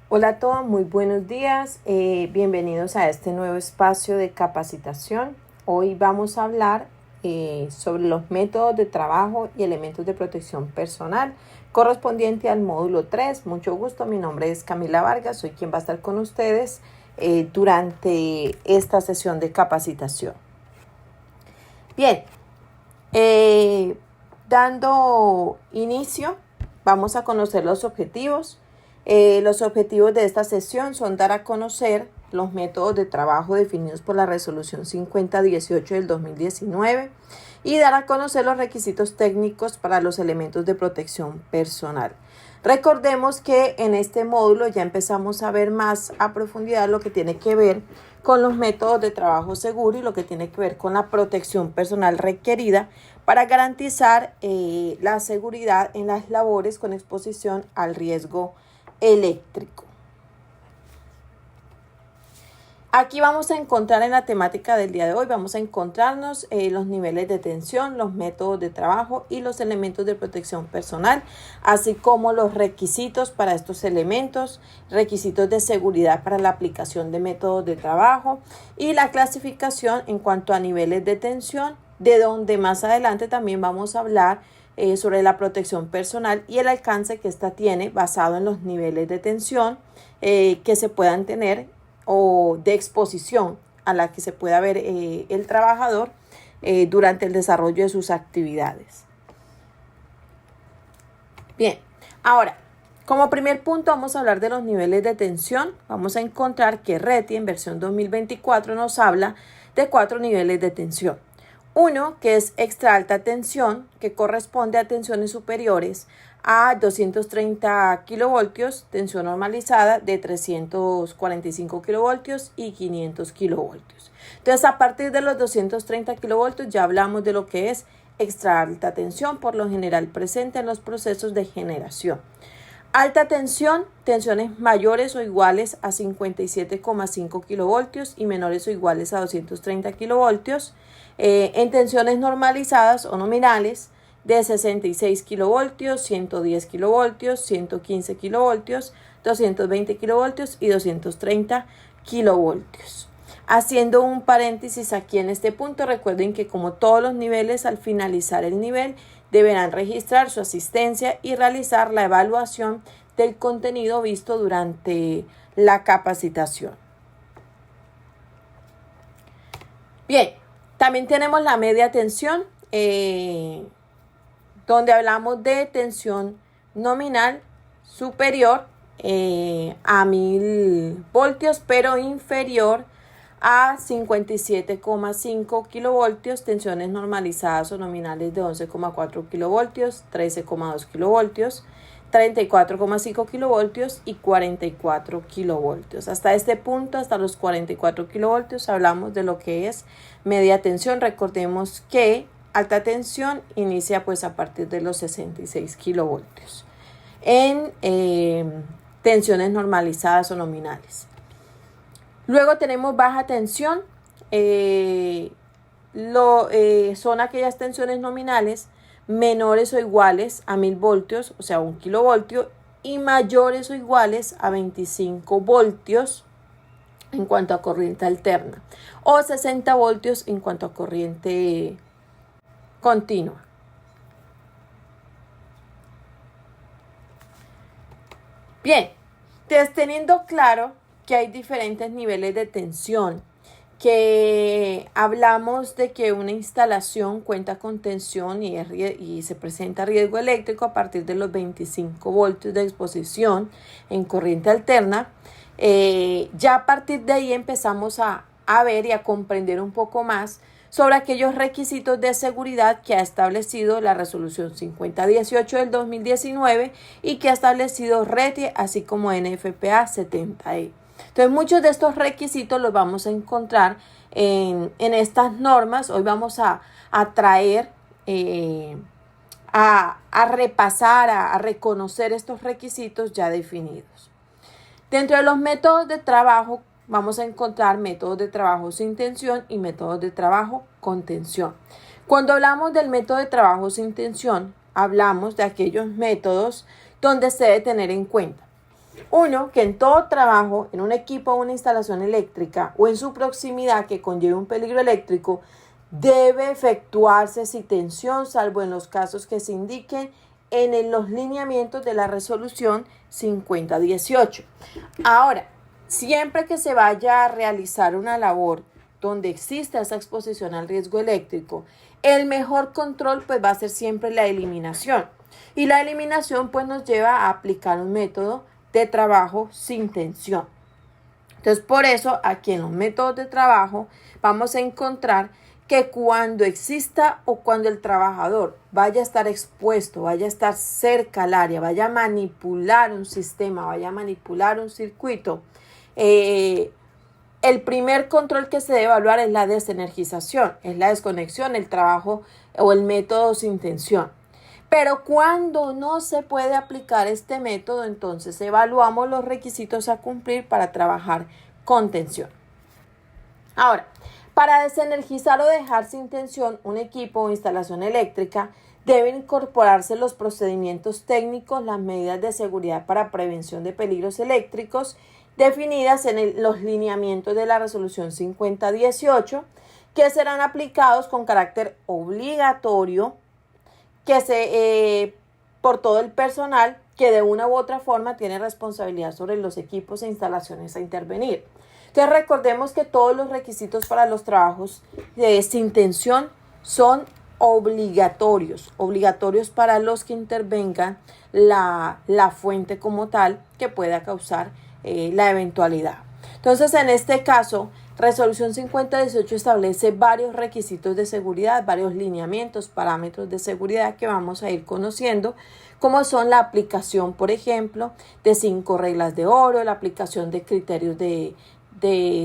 Hola a todos, muy buenos días. Bienvenidos a este nuevo espacio de capacitación. Hoy vamos a hablar sobre los métodos de trabajo y elementos de protección personal correspondiente al módulo 3. Mucho gusto, mi nombre es Camila Vargas, soy quien va a estar con ustedes durante esta sesión de capacitación. Bien, dando inicio, vamos a conocer los objetivos. Los objetivos de esta sesión son dar a conocer los métodos de trabajo definidos por la Resolución 5018 del 2019 y dar a conocer los requisitos técnicos para los elementos de protección personal. Recordemos que en este módulo ya empezamos a ver más a profundidad lo que tiene que ver con los métodos de trabajo seguro y lo que tiene que ver con la protección personal requerida para garantizar la seguridad en las labores con exposición al riesgo eléctrico. Aquí vamos a encontrar en la temática del día de hoy, vamos a encontrarnos los niveles de tensión, los métodos de trabajo y los elementos de protección personal, así como los requisitos para estos elementos, requisitos de seguridad para la aplicación de métodos de trabajo y la clasificación en cuanto a niveles de tensión, de donde más adelante también vamos a hablar sobre la protección personal y el alcance que ésta tiene basado en los niveles de tensión que se puedan tener o de exposición a la que se pueda ver el trabajador durante el desarrollo de sus actividades. Bien, ahora, como primer punto vamos a hablar de los niveles de tensión. Vamos a encontrar que RETI en versión 2024 nos habla de 4 niveles de tensión. Uno, que es extra alta tensión, que corresponde a tensiones superiores a 230 kilovoltios, tensión normalizada de 345 kilovoltios y 500 kilovoltios. Entonces, a partir de los 230 kilovoltios ya hablamos de lo que es extra alta tensión, por lo general presente en los procesos de generación. Alta tensión, tensiones mayores o iguales a 57,5 kilovoltios y menores o iguales a 230 kilovoltios. En tensiones normalizadas o nominales de 66 kilovoltios, 110 kilovoltios, 115 kilovoltios, 220 kilovoltios y 230 kilovoltios. Haciendo un paréntesis aquí en este punto, recuerden que como todos los niveles, al finalizar el nivel, deberán registrar su asistencia y realizar la evaluación del contenido visto durante la capacitación. Bien, también tenemos la media tensión, donde hablamos de tensión nominal superior a 1000 voltios, pero inferior a 57,5 kilovoltios, tensiones normalizadas o nominales de 11,4 kilovoltios, 13,2 kilovoltios, 34,5 kilovoltios y 44 kilovoltios. Hasta este punto, hasta los 44 kilovoltios, hablamos de lo que es media tensión. Recordemos que alta tensión inicia pues a partir de los 66 kilovoltios en tensiones normalizadas o nominales. Luego tenemos baja tensión, son aquellas tensiones nominales menores o iguales a 1000 voltios, o sea 1 kilovoltio, y mayores o iguales a 25 voltios en cuanto a corriente alterna, o 60 voltios en cuanto a corriente continua. Bien, entonces teniendo claro que hay diferentes niveles de tensión, que hablamos de que una instalación cuenta con tensión y se presenta riesgo eléctrico a partir de los 25 voltios de exposición en corriente alterna, ya a partir de ahí empezamos a ver y a comprender un poco más sobre aquellos requisitos de seguridad que ha establecido la Resolución 5018 del 2019 y que ha establecido RETI, así como NFPA 70E. Entonces, muchos de estos requisitos los vamos a encontrar en estas normas. Hoy vamos a traer, a repasar, a reconocer estos requisitos ya definidos. Dentro de los métodos de trabajo, vamos a encontrar métodos de trabajo sin tensión y métodos de trabajo con tensión. Cuando hablamos del método de trabajo sin tensión, hablamos de aquellos métodos donde se debe tener en cuenta Uno, que en todo trabajo, en un equipo o una instalación eléctrica o en su proximidad que conlleve un peligro eléctrico, debe efectuarse sin tensión, salvo en los casos que se indiquen en los lineamientos de la resolución 5018. Ahora, siempre que se vaya a realizar una labor donde exista esa exposición al riesgo eléctrico, el mejor control pues va a ser siempre la eliminación. Y la eliminación pues nos lleva a aplicar un método de trabajo sin tensión. Entonces, por eso aquí en los métodos de trabajo vamos a encontrar que cuando exista o cuando el trabajador vaya a estar expuesto, vaya a estar cerca al área, vaya a manipular un sistema, vaya a manipular un circuito, el primer control que se debe evaluar es la desenergización, es la desconexión, el trabajo o el método sin tensión. Pero cuando no se puede aplicar este método, entonces evaluamos los requisitos a cumplir para trabajar con tensión. Ahora, para desenergizar o dejar sin tensión un equipo o instalación eléctrica, deben incorporarse los procedimientos técnicos, las medidas de seguridad para prevención de peligros eléctricos definidas en los lineamientos de la resolución 5018, que serán aplicados con carácter obligatorio por todo el personal que de una u otra forma tiene responsabilidad sobre los equipos e instalaciones a intervenir. Entonces recordemos que todos los requisitos para los trabajos sin tensión son obligatorios para los que intervengan la fuente como tal que pueda causar la eventualidad. Entonces, en este caso, Resolución 5018 establece varios requisitos de seguridad, varios lineamientos, parámetros de seguridad que vamos a ir conociendo, como son la aplicación, por ejemplo, de 5 reglas de oro, la aplicación de criterios de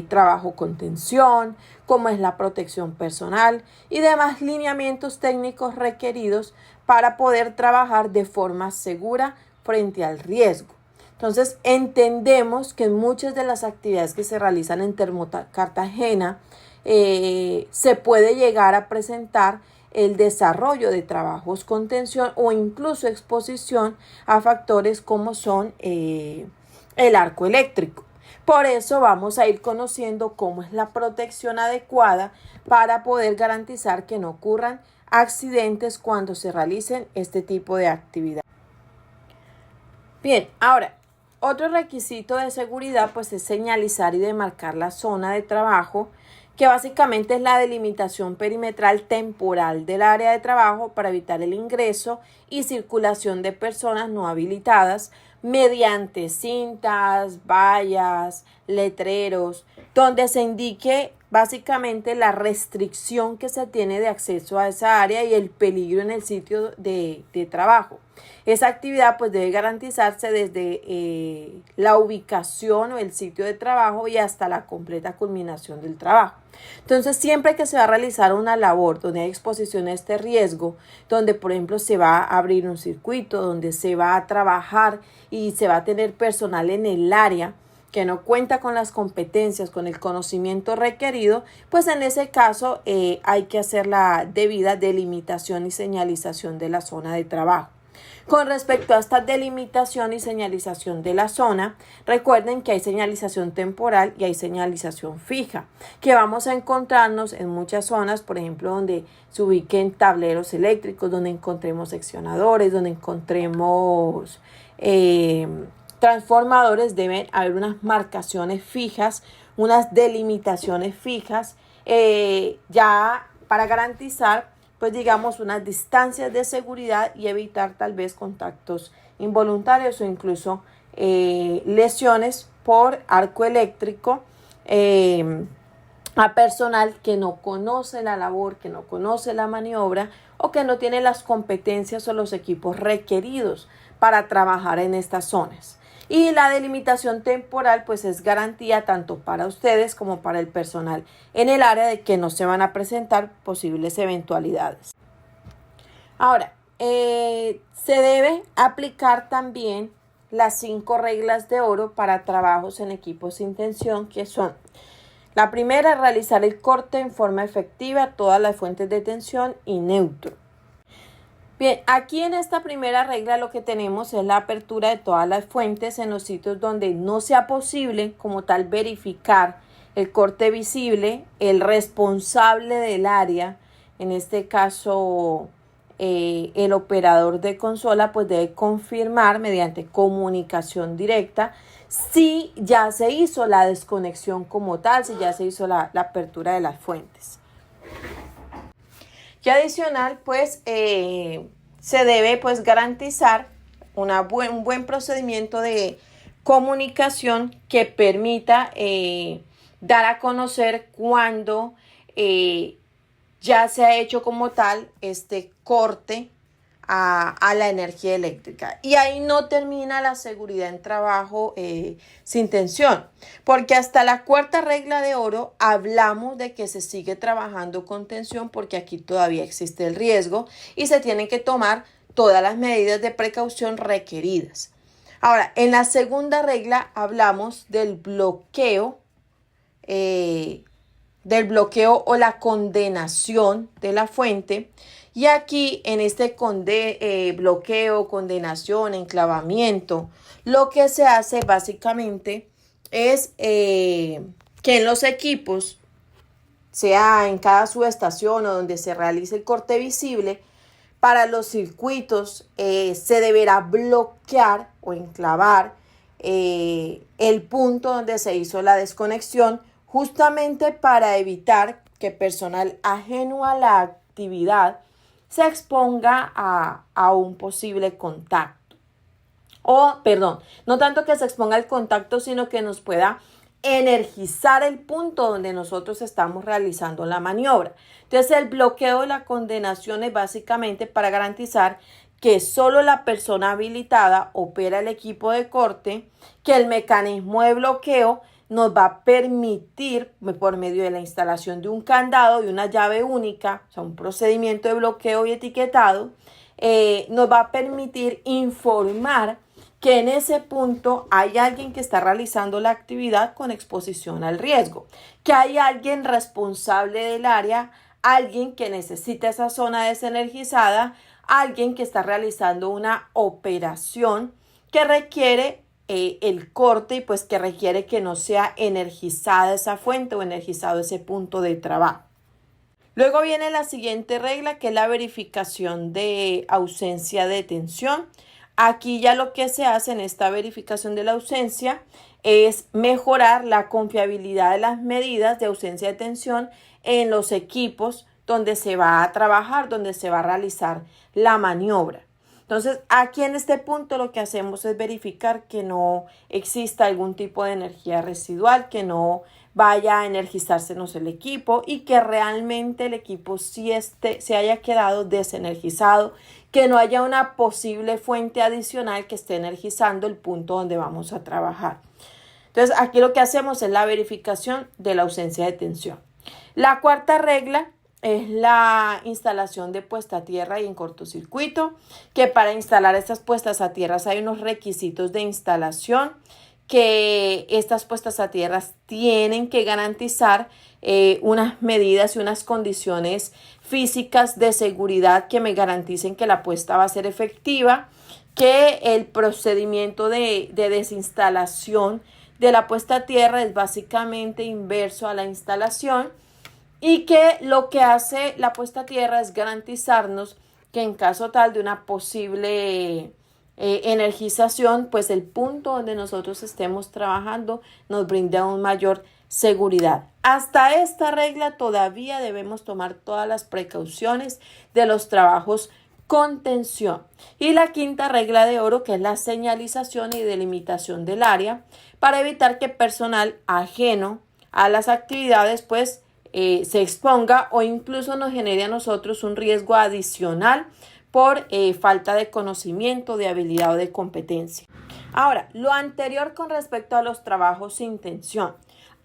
trabajo con tensión, como es la protección personal y demás lineamientos técnicos requeridos para poder trabajar de forma segura frente al riesgo. Entonces, entendemos que muchas de las actividades que se realizan en Cartagena se puede llegar a presentar el desarrollo de trabajos con tensión o incluso exposición a factores como son el arco eléctrico. Por eso vamos a ir conociendo cómo es la protección adecuada para poder garantizar que no ocurran accidentes cuando se realicen este tipo de actividad. Bien, ahora, otro requisito de seguridad pues es señalizar y demarcar la zona de trabajo, que básicamente es la delimitación perimetral temporal del área de trabajo para evitar el ingreso y circulación de personas no habilitadas mediante cintas, vallas, letreros, donde se indique básicamente la restricción que se tiene de acceso a esa área y el peligro en el sitio de trabajo. Esa actividad pues debe garantizarse desde la ubicación o el sitio de trabajo y hasta la completa culminación del trabajo. Entonces, siempre que se va a realizar una labor donde hay exposición a este riesgo, donde por ejemplo se va a abrir un circuito, donde se va a trabajar y se va a tener personal en el área que no cuenta con las competencias, con el conocimiento requerido, pues en ese caso hay que hacer la debida delimitación y señalización de la zona de trabajo. Con respecto a esta delimitación y señalización de la zona, recuerden que hay señalización temporal y hay señalización fija, que vamos a encontrarnos en muchas zonas, por ejemplo, donde se ubiquen tableros eléctricos, donde encontremos seccionadores, donde encontremos transformadores. Deben haber unas marcaciones fijas, unas delimitaciones fijas, ya para garantizar pues digamos unas distancias de seguridad y evitar tal vez contactos involuntarios o incluso lesiones por arco eléctrico a personal que no conoce la labor, que no conoce la maniobra o que no tiene las competencias o los equipos requeridos para trabajar en estas zonas. Y la delimitación temporal pues es garantía tanto para ustedes como para el personal en el área de que no se van a presentar posibles eventualidades. Ahora, se debe aplicar también las 5 reglas de oro para trabajos en equipos sin tensión, que son: la primera, realizar el corte en forma efectiva a todas las fuentes de tensión y neutro. Bien, aquí en esta primera regla lo que tenemos es la apertura de todas las fuentes en los sitios donde no sea posible como tal verificar el corte visible, el responsable del área, en este caso el operador de consola, pues debe confirmar mediante comunicación directa si ya se hizo la desconexión como tal, si ya se hizo la apertura de las fuentes. Y adicional, pues se debe pues garantizar un buen procedimiento de comunicación que permita dar a conocer cuando ya se ha hecho como tal este corte a la energía eléctrica. Y ahí no termina la seguridad en trabajo sin tensión, porque hasta la cuarta regla de oro hablamos de que se sigue trabajando con tensión porque aquí todavía existe el riesgo y se tienen que tomar todas las medidas de precaución requeridas. Ahora, en la segunda regla hablamos del bloqueo o la condenación de la fuente. Y aquí en este bloqueo, condenación, enclavamiento, lo que se hace básicamente es que en los equipos, sea en cada subestación o donde se realice el corte visible, para los circuitos se deberá bloquear o enclavar el punto donde se hizo la desconexión, justamente para evitar que personal ajeno a la actividad se exponga a un posible contacto. No tanto que se exponga al contacto, sino que nos pueda energizar el punto donde nosotros estamos realizando la maniobra. Entonces, el bloqueo y la condenación es básicamente para garantizar que solo la persona habilitada opera el equipo de corte, que el mecanismo de bloqueo nos va a permitir, por medio de la instalación de un candado y una llave única, o sea, un procedimiento de bloqueo y etiquetado, nos va a permitir informar que en ese punto hay alguien que está realizando la actividad con exposición al riesgo, que hay alguien responsable del área, alguien que necesita esa zona desenergizada, alguien que está realizando una operación que requiere el corte y pues que requiere que no sea energizada esa fuente o energizado ese punto de trabajo. Luego viene la siguiente regla, que es la verificación de ausencia de tensión. Aquí ya lo que se hace en esta verificación de la ausencia es mejorar la confiabilidad de las medidas de ausencia de tensión en los equipos donde se va a trabajar, donde se va a realizar la maniobra. Entonces, aquí en este punto lo que hacemos es verificar que no exista algún tipo de energía residual, que no vaya a energizársenos el equipo y que realmente el equipo sí se haya quedado desenergizado, que no haya una posible fuente adicional que esté energizando el punto donde vamos a trabajar. Entonces, aquí lo que hacemos es la verificación de la ausencia de tensión. La cuarta regla es la instalación de puesta a tierra y en cortocircuito, que para instalar estas puestas a tierra hay unos requisitos de instalación, que estas puestas a tierra tienen que garantizar unas medidas y unas condiciones físicas de seguridad que me garanticen que la puesta va a ser efectiva, que el procedimiento de desinstalación de la puesta a tierra es básicamente inverso a la instalación, y que lo que hace la puesta a tierra es garantizarnos que en caso tal de una posible energización, pues el punto donde nosotros estemos trabajando nos brinde aún mayor seguridad. Hasta esta regla todavía debemos tomar todas las precauciones de los trabajos con tensión. Y la quinta regla de oro, que es la señalización y delimitación del área, para evitar que personal ajeno a las actividades pues se exponga o incluso nos genere a nosotros un riesgo adicional por falta de conocimiento, de habilidad o de competencia. Ahora, lo anterior con respecto a los trabajos sin tensión.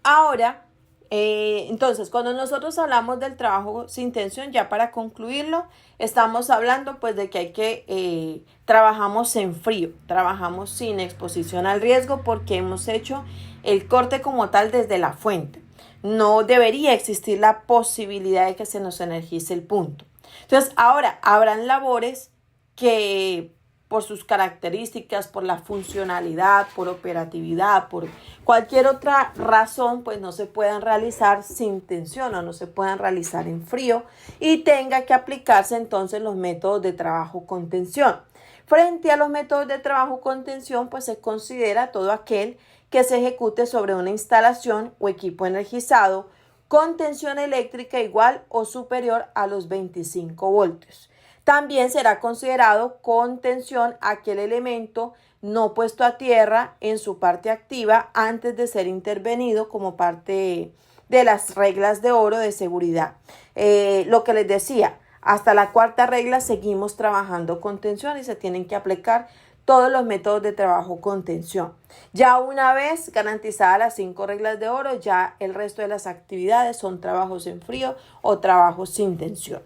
Ahora, entonces, cuando nosotros hablamos del trabajo sin tensión, ya para concluirlo, estamos hablando pues de que hay que trabajamos en frío, trabajamos sin exposición al riesgo porque hemos hecho el corte como tal desde la fuente. No debería existir la posibilidad de que se nos energice el punto. Entonces, ahora habrán labores que por sus características, por la funcionalidad, por operatividad, por cualquier otra razón, pues no se puedan realizar sin tensión o no se puedan realizar en frío y tenga que aplicarse entonces los métodos de trabajo con tensión. Frente a los métodos de trabajo con tensión, pues se considera todo aquel que se ejecute sobre una instalación o equipo energizado con tensión eléctrica igual o superior a los 25 voltios. También será considerado con tensión aquel elemento no puesto a tierra en su parte activa antes de ser intervenido como parte de las reglas de oro de seguridad. Lo que les decía, hasta la cuarta regla seguimos trabajando con tensión y se tienen que aplicar todos los métodos de trabajo con tensión. Ya una vez garantizadas las 5 reglas de oro, ya el resto de las actividades son trabajos en frío o trabajos sin tensión.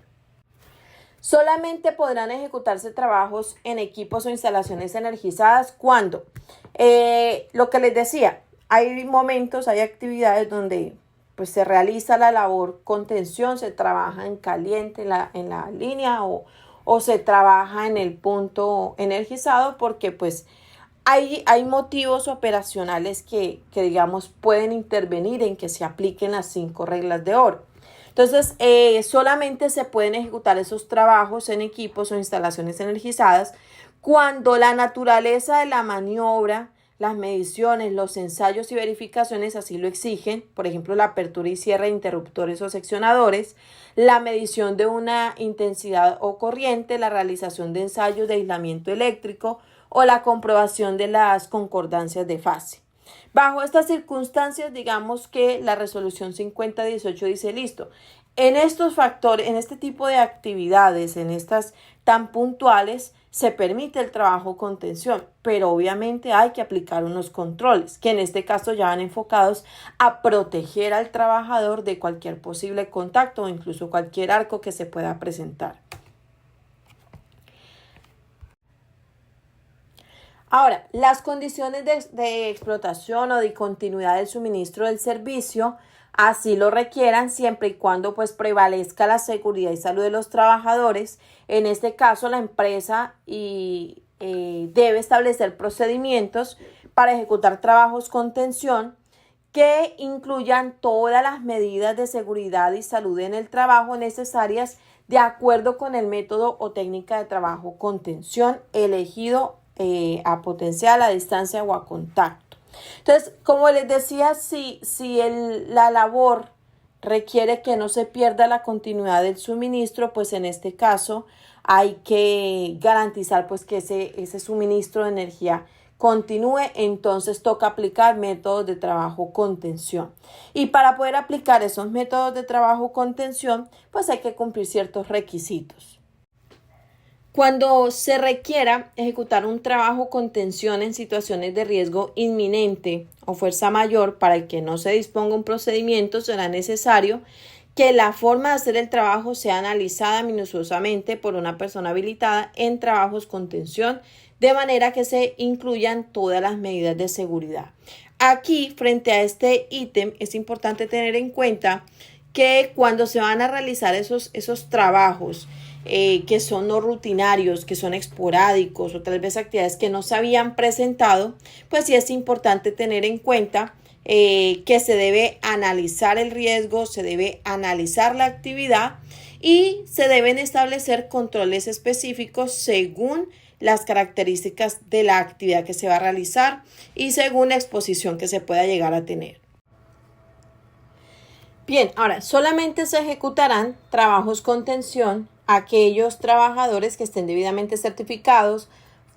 Solamente podrán ejecutarse trabajos en equipos o instalaciones energizadas cuando, lo que les decía, hay momentos, hay actividades donde pues, se realiza la labor con tensión, se trabaja en caliente en la línea o se trabaja en el punto energizado porque pues hay motivos operacionales que digamos pueden intervenir en que se apliquen las 5 reglas de oro. Entonces, solamente se pueden ejecutar esos trabajos en equipos o instalaciones energizadas cuando la naturaleza de la maniobra, las mediciones, los ensayos y verificaciones así lo exigen, por ejemplo, la apertura y cierre de interruptores o seccionadores, la medición de una intensidad o corriente, la realización de ensayos de aislamiento eléctrico o la comprobación de las concordancias de fase. Bajo estas circunstancias, digamos que la resolución 5018 dice, listo, en estos factores, en este tipo de actividades, en estas tan puntuales, se permite el trabajo con tensión, pero obviamente hay que aplicar unos controles, que en este caso ya van enfocados a proteger al trabajador de cualquier posible contacto o incluso cualquier arco que se pueda presentar. Ahora, las condiciones de explotación o de continuidad del suministro del servicio así lo requieran siempre y cuando pues prevalezca la seguridad y salud de los trabajadores. En este caso, la empresa debe establecer procedimientos para ejecutar trabajos con tensión que incluyan todas las medidas de seguridad y salud en el trabajo necesarias de acuerdo con el método o técnica de trabajo con tensión elegido a potencial, a distancia o a contacto. Entonces, como les decía, si la labor requiere que no se pierda la continuidad del suministro, pues en este caso hay que garantizar pues que ese suministro de energía continúe, entonces toca aplicar métodos de trabajo con tensión. Y para poder aplicar esos métodos de trabajo con tensión, pues hay que cumplir ciertos requisitos. Cuando se requiera ejecutar un trabajo con tensión en situaciones de riesgo inminente o fuerza mayor para el que no se disponga un procedimiento, será necesario que la forma de hacer el trabajo sea analizada minuciosamente por una persona habilitada en trabajos con tensión, de manera que se incluyan todas las medidas de seguridad. Aquí, frente a este ítem, es importante tener en cuenta que cuando se van a realizar esos trabajos, que son no rutinarios, que son esporádicos o tal vez actividades que no se habían presentado, pues sí es importante tener en cuenta que se debe analizar el riesgo, se debe analizar la actividad y se deben establecer controles específicos según las características de la actividad que se va a realizar y según la exposición que se pueda llegar a tener. Bien, ahora solamente se ejecutarán trabajos con tensión aquellos trabajadores que estén debidamente certificados,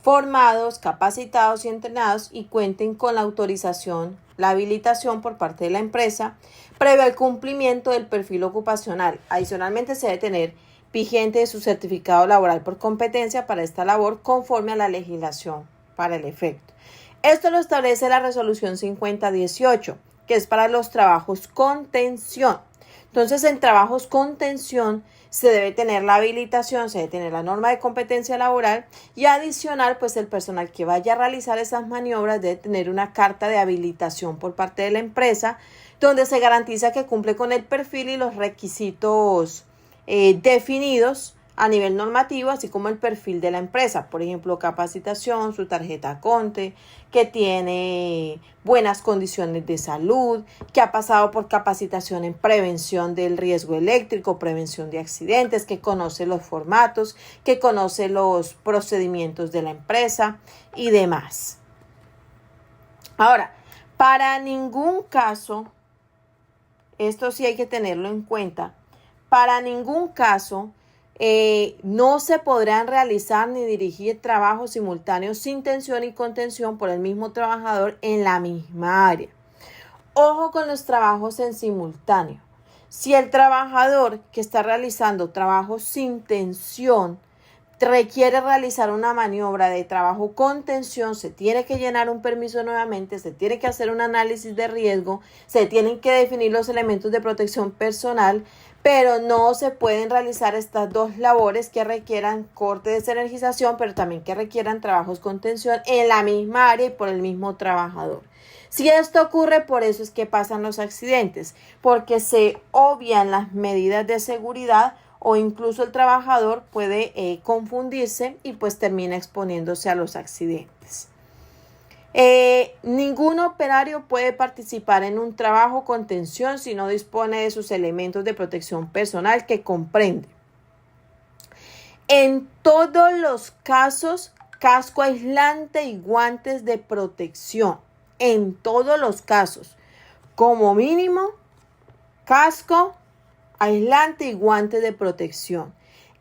formados, capacitados y entrenados y cuenten con la autorización, la habilitación por parte de la empresa, previo al cumplimiento del perfil ocupacional. Adicionalmente, se debe tener vigente su certificado laboral por competencia para esta labor conforme a la legislación para el efecto. Esto lo establece la resolución 5018, que es para los trabajos con tensión. Entonces, en trabajos con tensión se debe tener la habilitación, se debe tener la norma de competencia laboral y adicional, pues el personal que vaya a realizar esas maniobras debe tener una carta de habilitación por parte de la empresa donde se garantiza que cumple con el perfil y los requisitos definidos a nivel normativo, así como el perfil de la empresa, por ejemplo, capacitación, su tarjeta Conte, que tiene buenas condiciones de salud, que ha pasado por capacitación en prevención del riesgo eléctrico, prevención de accidentes, que conoce los formatos, que conoce los procedimientos de la empresa y demás. Ahora, para ningún caso, esto sí hay que tenerlo en cuenta, para ningún caso no se podrán realizar ni dirigir trabajos simultáneos sin tensión y contención por el mismo trabajador en la misma área. Ojo con los trabajos en simultáneo. Si el trabajador que está realizando trabajos sin tensión requiere realizar una maniobra de trabajo con tensión, se tiene que llenar un permiso nuevamente, se tiene que hacer un análisis de riesgo, se tienen que definir los elementos de protección personal, pero no se pueden realizar estas dos labores que requieran corte de desenergización, pero también que requieran trabajos con tensión en la misma área y por el mismo trabajador. Si esto ocurre, por eso es que pasan los accidentes, porque se obvian las medidas de seguridad o incluso el trabajador puede confundirse y pues termina exponiéndose a los accidentes. Ningún operario puede participar en un trabajo con tensión si no dispone de sus elementos de protección personal que comprende. En todos los casos, casco aislante y guantes de protección. En todos los casos, como mínimo, casco aislante y guantes de protección.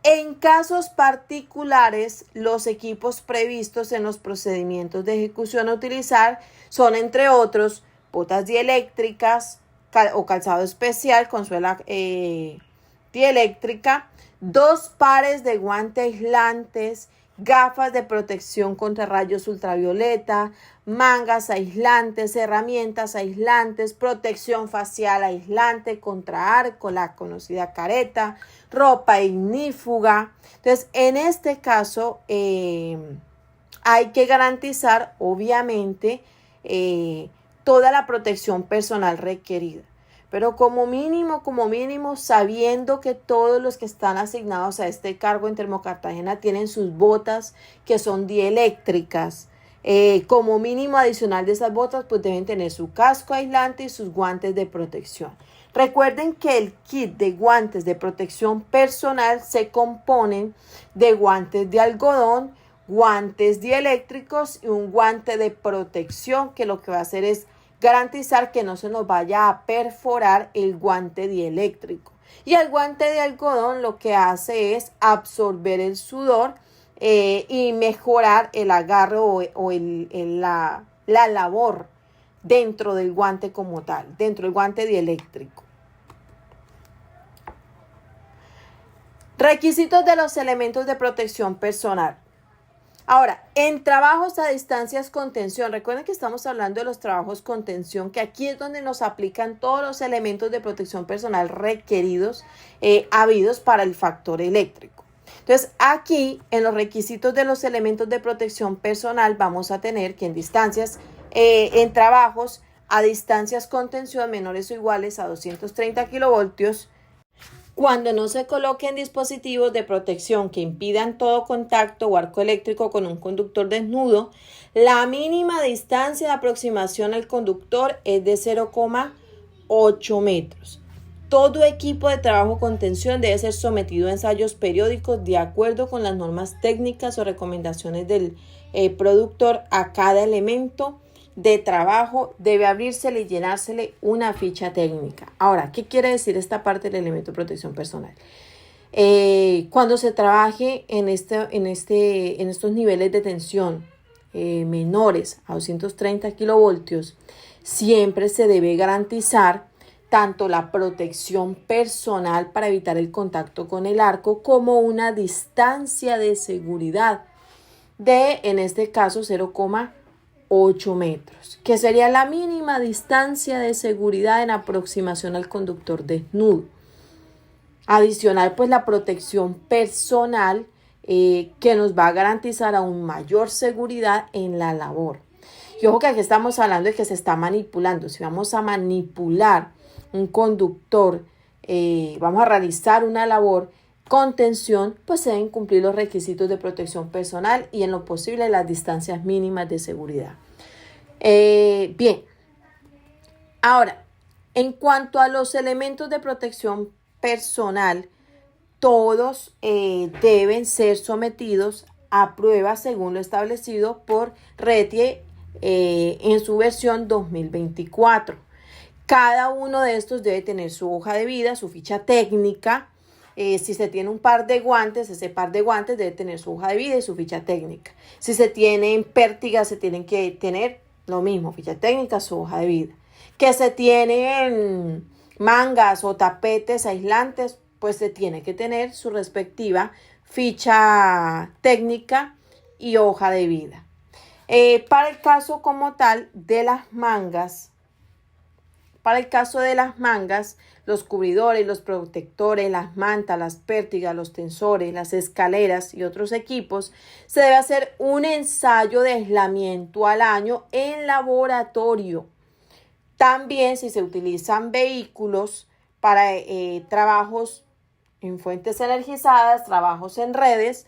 En casos particulares, los equipos previstos en los procedimientos de ejecución a utilizar son, entre otros, botas dieléctricas o calzado especial con suela dieléctrica, 2 pares de guantes aislantes, gafas de protección contra rayos ultravioleta, mangas aislantes, herramientas aislantes, protección facial aislante contra arco, la conocida careta, ropa ignífuga. Entonces, en este caso, hay que garantizar, obviamente, toda la protección personal requerida. Pero como mínimo, sabiendo que todos los que están asignados a este cargo en Termocartagena tienen sus botas que son dieléctricas, como mínimo adicional de esas botas, pues deben tener su casco aislante y sus guantes de protección. Recuerden que el kit de guantes de protección personal se componen de guantes de algodón, guantes dieléctricos y un guante de protección que lo que va a hacer es garantizar que no se nos vaya a perforar el guante dieléctrico. Y el guante de algodón lo que hace es absorber el sudor y mejorar el agarre o la labor dentro del guante como tal, dentro del guante dieléctrico. Requisitos de los elementos de protección personal. Ahora, en trabajos a distancias con tensión, recuerden que estamos hablando de los trabajos con tensión, que aquí es donde nos aplican todos los elementos de protección personal requeridos, habidos para el factor eléctrico. Entonces, aquí en los requisitos de los elementos de protección personal vamos a tener que en trabajos a distancias con tensión menores o iguales a 230 kilovoltios, cuando no se coloquen dispositivos de protección que impidan todo contacto o arco eléctrico con un conductor desnudo, la mínima distancia de aproximación al conductor es de 0,8 metros. Todo equipo de trabajo con tensión debe ser sometido a ensayos periódicos de acuerdo con las normas técnicas o recomendaciones del productor. A cada elemento de trabajo debe abrírsele y llenársele una ficha técnica. Ahora, ¿qué quiere decir esta parte del elemento de protección personal? Cuando se trabaje en estos niveles de tensión menores a 230 kilovoltios, siempre se debe garantizar tanto la protección personal para evitar el contacto con el arco como una distancia de seguridad de, en este caso, 0,8 metros, que sería la mínima distancia de seguridad en aproximación al conductor desnudo. Adicional, pues la protección personal que nos va a garantizar aún mayor seguridad en la labor. Y ojo que aquí estamos hablando de que se está manipulando. Si vamos a manipular un conductor, vamos a realizar una labor contención, pues deben cumplir los requisitos de protección personal y en lo posible las distancias mínimas de seguridad. Bien, ahora, en cuanto a los elementos de protección personal, todos deben ser sometidos a pruebas según lo establecido por RETIE en su versión 2024. Cada uno de estos debe tener su hoja de vida, su ficha técnica. Si se tiene un par de guantes, ese par de guantes debe tener su hoja de vida y su ficha técnica. Si se tienen pértigas, se tienen que tener lo mismo, ficha técnica, su hoja de vida. Que se tienen mangas o tapetes aislantes, pues se tiene que tener su respectiva ficha técnica y hoja de vida. Para el caso como tal de las mangas, los cubridores, los protectores, las mantas, las pértigas, los tensores, las escaleras y otros equipos, se debe hacer un ensayo de aislamiento al año en laboratorio. También si se utilizan vehículos para trabajos en fuentes energizadas, trabajos en redes,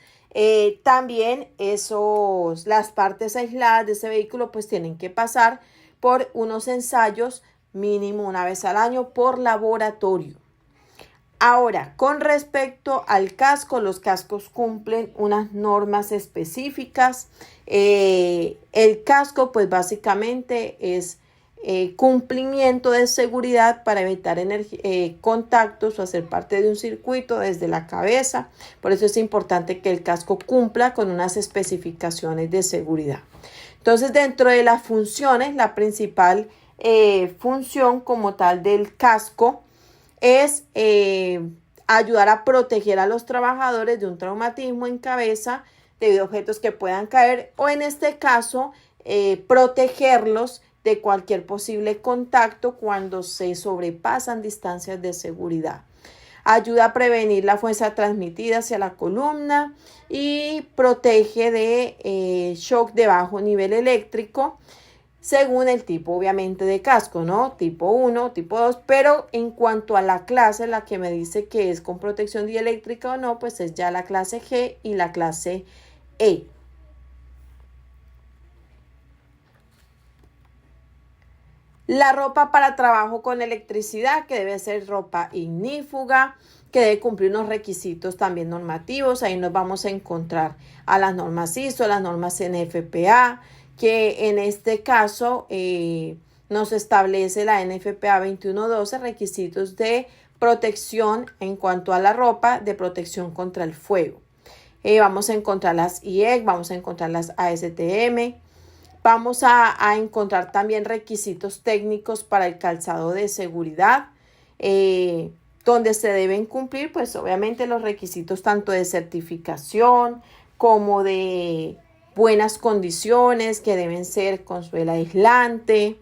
también las partes aisladas de ese vehículo pues tienen que pasar por unos ensayos mínimo una vez al año por laboratorio. Ahora, con respecto al casco, los cascos cumplen unas normas específicas. El casco pues básicamente es cumplimiento de seguridad para evitar contactos o hacer parte de un circuito desde la cabeza. Por eso es importante que el casco cumpla con unas especificaciones de seguridad. Entonces, dentro de las funciones, la principal función como tal del casco es ayudar a proteger a los trabajadores de un traumatismo en cabeza debido a objetos que puedan caer o en este caso protegerlos de cualquier posible contacto cuando se sobrepasan distancias de seguridad. Ayuda a prevenir la fuerza transmitida hacia la columna y protege de shock de bajo nivel eléctrico según el tipo obviamente de casco, ¿no? Tipo 1, tipo 2, pero en cuanto a la clase, la que me dice que es con protección dieléctrica o no, pues es ya la clase G y la clase E. La ropa para trabajo con electricidad, que debe ser ropa ignífuga, que debe cumplir unos requisitos también normativos. Ahí nos vamos a encontrar a las normas ISO, las normas NFPA, que en este caso nos establece la NFPA 2112 requisitos de protección en cuanto a la ropa de protección contra el fuego. Vamos a encontrar las IEC, vamos a encontrar las ASTM. Vamos a encontrar también requisitos técnicos para el calzado de seguridad, donde se deben cumplir, pues obviamente los requisitos tanto de certificación como de buenas condiciones, que deben ser con suela aislante,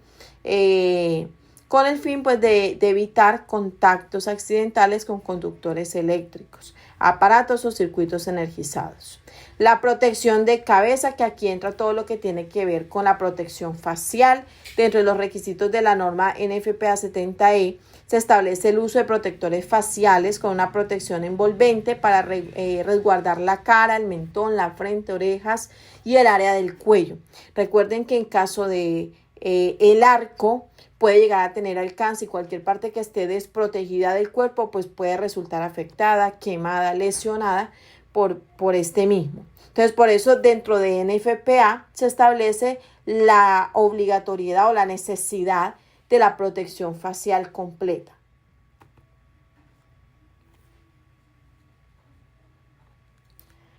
con el fin pues de evitar contactos accidentales con conductores eléctricos, aparatos o circuitos energizados. La protección de cabeza, que aquí entra todo lo que tiene que ver con la protección facial. Dentro de los requisitos de la norma NFPA 70E se establece el uso de protectores faciales con una protección envolvente para resguardar la cara, el mentón, la frente, orejas y el área del cuello. Recuerden que en caso de el arco puede llegar a tener alcance y cualquier parte que esté desprotegida del cuerpo pues puede resultar afectada, quemada, lesionada por este mismo. Entonces, por eso dentro de NFPA se establece la obligatoriedad o la necesidad de la protección facial completa.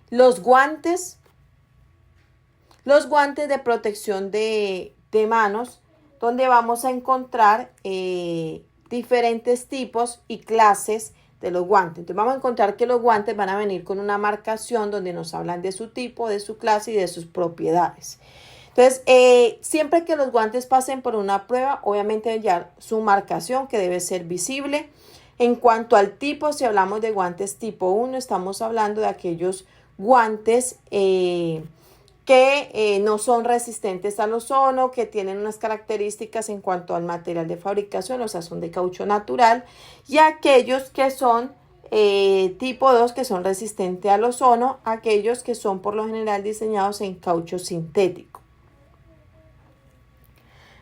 Los guantes de protección de manos, donde vamos a encontrar diferentes tipos y clases de los guantes. Entonces vamos a encontrar que los guantes van a venir con una marcación donde nos hablan de su tipo, de su clase y de sus propiedades. Entonces, siempre que los guantes pasen por una prueba, obviamente ya su marcación que debe ser visible. En cuanto al tipo, si hablamos de guantes tipo 1, estamos hablando de aquellos guantes que no son resistentes al ozono, que tienen unas características en cuanto al material de fabricación, o sea, son de caucho natural, y aquellos que son tipo 2 que son resistentes al ozono, aquellos que son por lo general diseñados en caucho sintético.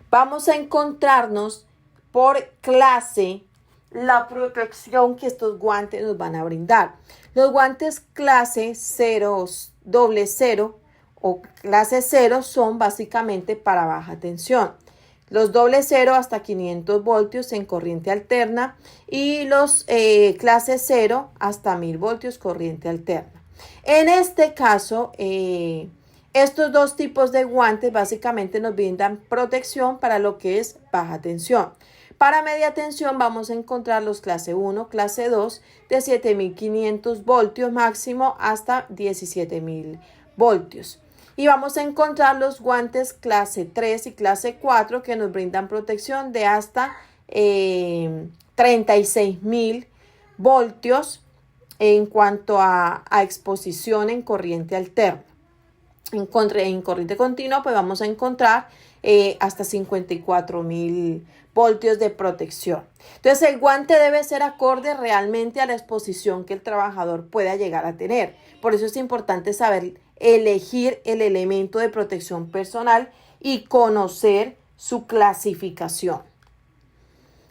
Vamos a encontrarnos por clase la protección que estos guantes nos van a brindar. Los guantes clase 0, doble 0 o clase 0 son básicamente para baja tensión. Los doble 0 hasta 500 voltios en corriente alterna y los clase 0 hasta 1000 voltios corriente alterna. En este caso, estos dos tipos de guantes básicamente nos brindan protección para lo que es baja tensión. Para media tensión vamos a encontrar los clase 1, clase 2 de 7500 voltios máximo hasta 17000 voltios. Y vamos a encontrar los guantes clase 3 y clase 4 que nos brindan protección de hasta 36.000 voltios en cuanto a exposición en corriente alterna. En corriente continua pues vamos a encontrar hasta 54.000 voltios de protección. Entonces el guante debe ser acorde realmente a la exposición que el trabajador pueda llegar a tener. Por eso es importante saber elegir el elemento de protección personal y conocer su clasificación.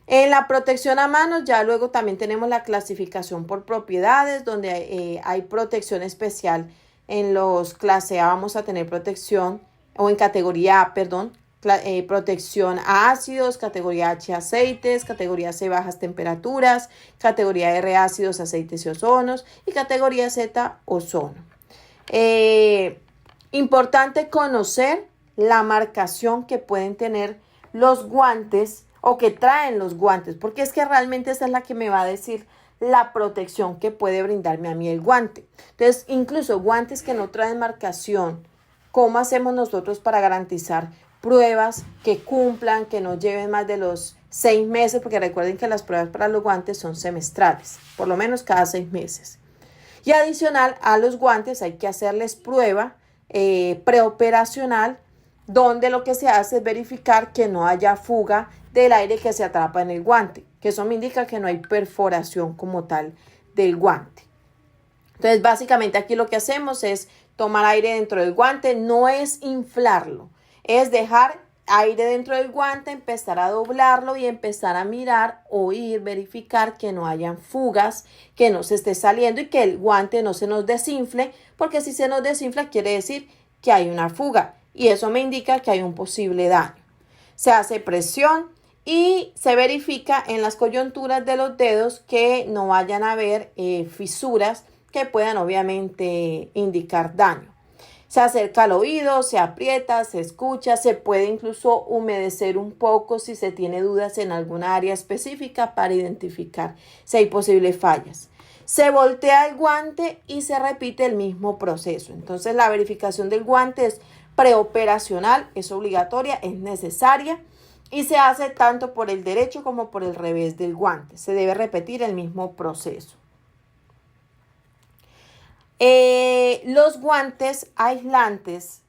En la protección a manos ya luego también tenemos la clasificación por propiedades donde hay protección especial. En los clase A vamos a tener protección o en categoría A, perdón, protección a ácidos, categoría H aceites, categoría C bajas temperaturas, categoría R ácidos, aceites y ozonos y categoría Z ozono. Importante conocer la marcación que pueden tener los guantes o que traen los guantes, porque es que realmente esa es la que me va a decir la protección que puede brindarme a mí el guante. Entonces, incluso guantes que no traen marcación, ¿cómo hacemos nosotros para garantizar pruebas que cumplan, que no lleven más de los 6 meses? Porque recuerden que las pruebas para los guantes son semestrales, por lo menos cada 6 meses. Y adicional a los guantes hay que hacerles prueba preoperacional, donde lo que se hace es verificar que no haya fuga del aire que se atrapa en el guante, que eso me indica que no hay perforación como tal del guante. Entonces, básicamente aquí lo que hacemos es tomar aire dentro del guante, no es inflarlo, es dejar aire dentro del guante, empezar a doblarlo y empezar a mirar, oír, verificar que no hayan fugas, que no se esté saliendo y que el guante no se nos desinfle, porque si se nos desinfla quiere decir que hay una fuga y eso me indica que hay un posible daño. Se hace presión y se verifica en las coyunturas de los dedos que no vayan a haber fisuras que puedan obviamente indicar daño. Se acerca al oído, se aprieta, se escucha, se puede incluso humedecer un poco si se tiene dudas en alguna área específica para identificar si hay posibles fallas. Se voltea el guante y se repite el mismo proceso. Entonces la verificación del guante es preoperacional, es obligatoria, es necesaria y se hace tanto por el derecho como por el revés del guante. Se debe repetir el mismo proceso. Los guantes aislantes.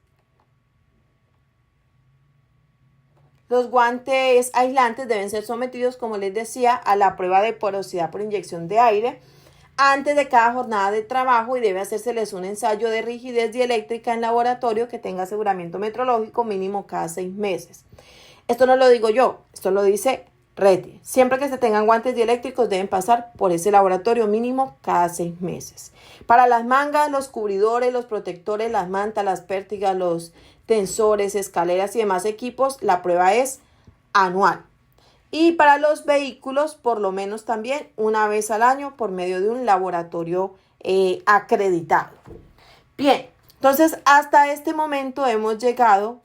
Los guantes aislantes deben ser sometidos, como les decía, a la prueba de porosidad por inyección de aire antes de cada jornada de trabajo y debe hacérseles un ensayo de rigidez dieléctrica en laboratorio que tenga aseguramiento metrológico mínimo cada 6 meses. Esto no lo digo yo, esto lo dice RETIE. Siempre que se tengan guantes dieléctricos deben pasar por ese laboratorio mínimo cada 6 meses. Para las mangas, los cubridores, los protectores, las mantas, las pértigas, los tensores, escaleras y demás equipos, la prueba es anual. Y para los vehículos, por lo menos también una vez al año por medio de un laboratorio acreditado. Bien, entonces hasta este momento hemos llegado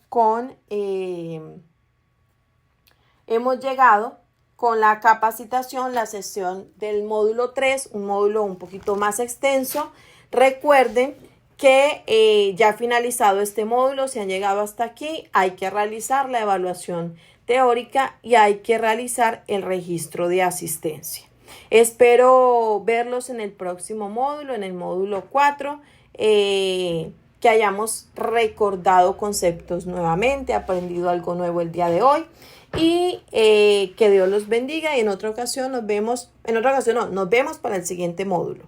con la capacitación, la sesión del módulo 3, un módulo un poquito más extenso. Recuerden que ya finalizado este módulo, si han llegado hasta aquí, hay que realizar la evaluación teórica y hay que realizar el registro de asistencia. Espero verlos en el próximo módulo, en el módulo 4, que hayamos recordado conceptos nuevamente, aprendido algo nuevo el día de hoy y que Dios los bendiga y en otra ocasión nos vemos para el siguiente módulo.